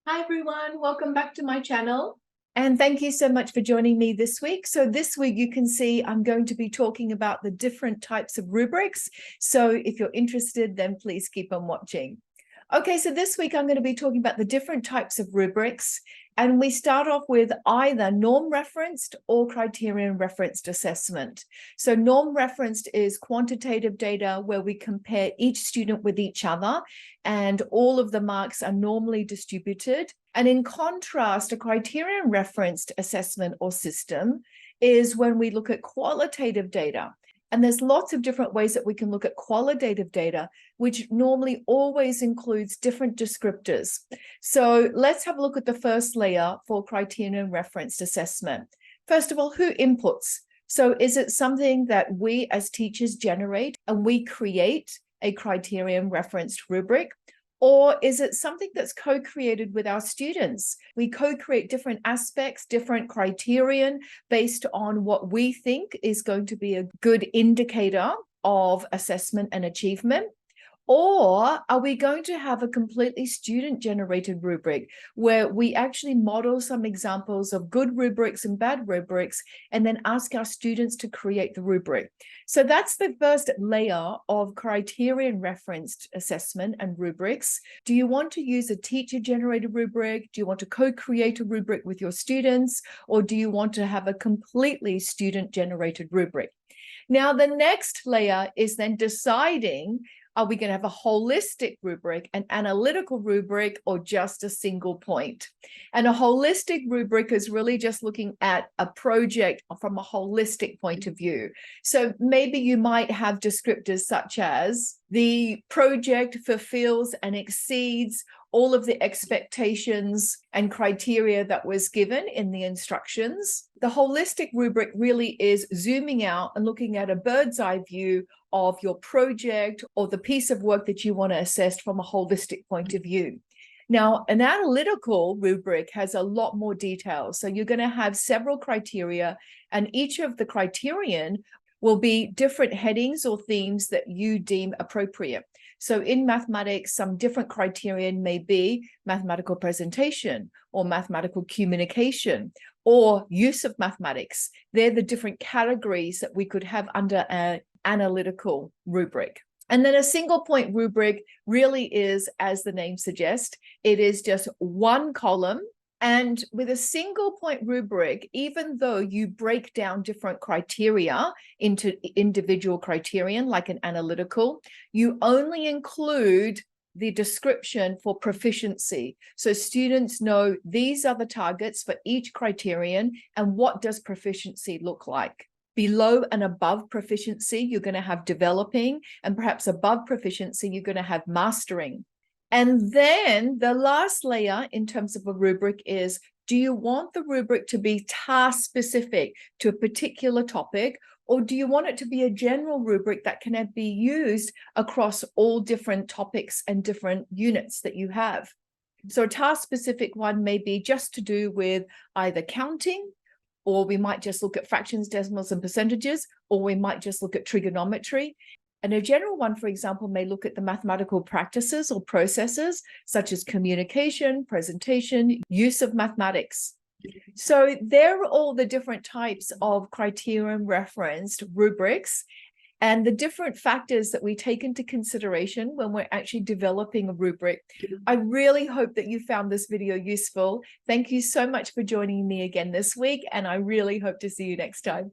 Hi everyone, welcome back to my channel. And thank you so much for joining me this week. So this week you can see I'm going to be talking about the different types of rubrics. So if you're interested, then please keep on watching. Okay, so this week I'm going to be talking about the different types of rubrics. And we start off with either norm-referenced or criterion-referenced assessment. So norm-referenced is quantitative data where we compare each student with each other, and all of the marks are normally distributed. And in contrast, a criterion-referenced assessment or system is when we look at qualitative data. And there's lots of different ways that we can look at qualitative data, which normally always includes different descriptors. So let's have a look at the first layer for criterion referenced assessment. First of all, who inputs? So is it something that we as teachers generate and we create a criterion referenced rubric? Or is it something that's co-created with our students? We co-create different aspects, different criterion based on what we think is going to be a good indicator of assessment and achievement. Or are we going to have a completely student-generated rubric where we actually model some examples of good rubrics and bad rubrics and then ask our students to create the rubric? So that's the first layer of criterion-referenced assessment and rubrics. Do you want to use a teacher-generated rubric? Do you want to co-create a rubric with your students? Or do you want to have a completely student-generated rubric? Now, the next layer is then deciding, are we going to have a holistic rubric, an analytical rubric, or just a single point? And a holistic rubric is really just looking at a project from a holistic point of view. So maybe you might have descriptors such as the project fulfills and exceeds all of the expectations and criteria that was given in the instructions. The holistic rubric really is zooming out and looking at a bird's eye view of your project or the piece of work that you want to assess from a holistic point of view. Now, an analytical rubric has a lot more detail. So you're going to have several criteria, and each of the criterion will be different headings or themes that you deem appropriate. So in mathematics, some different criterion may be mathematical presentation or mathematical communication or use of mathematics. They're the different categories that we could have under an analytical rubric. And then a single point rubric really is, as the name suggests, it is just one column. And with a single point rubric, even though you break down different criteria into individual criterion, like an analytical, you only include the description for proficiency. So students know these are the targets for each criterion and what does proficiency look like. Below and above proficiency, you're going to have developing, and perhaps above proficiency, you're going to have mastering. And then the last layer in terms of a rubric is, do you want the rubric to be task specific to a particular topic, or do you want it to be a general rubric that can be used across all different topics and different units that you have? So a task specific one may be just to do with either counting, or we might just look at fractions, decimals, and percentages, or we might just look at trigonometry. And a general one, for example, may look at the mathematical practices or processes, such as communication, presentation, use of mathematics. So there are all the different types of criterion referenced rubrics and the different factors that we take into consideration when we're actually developing a rubric. I really hope that you found this video useful. Thank you so much for joining me again this week, and I really hope to see you next time.